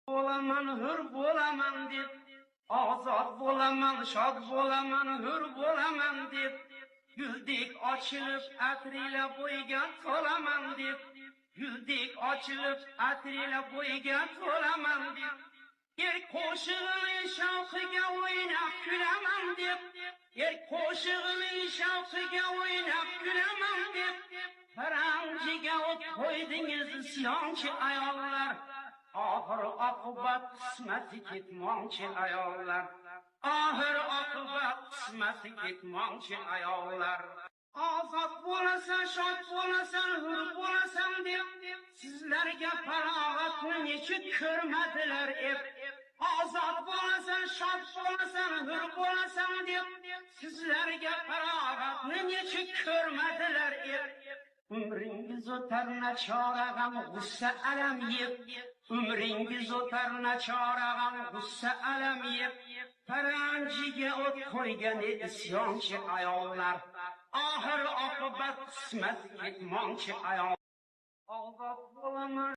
Bo'laman, hur bo'laman deb, ozod bo'laman, shod bo'laman, hur bo'laman deb, guldek ochilib atrila bo'yga to'laman deb, guldek ochilib atrila bo'yga to'laman deb, qo'shig'ining shavqiga o'ynab kulaman deb, qo'shig'ining shavqiga o'ynab kulaman deb, paranjiga o't qo'ydingiz isyonchi ayollar. Ahir oqibat qismati ketmonchi ayollar. Ahir oqibat qismati ketmonchi ayollar. Ozod bo'lasan, shod bo'lasan, hur bo'lasan deb, sizlarga farog'atni nechuk ko'rmadilar eb. Ozod bo'lasan, shod bo'lasan, hur bo'lasan deb, sizlarga farog'atni nechuk ko'rmadilar eb. Umringiz o'tar nachorag'am g'ussa alam yeb, umringiz o'tar nachorag'am g'ussa alam yeb, paranjiga o't qo'ygan isyonchi ayollar. Ahir oqibat qismat ketmonchi ayol. Ozod bo'laman.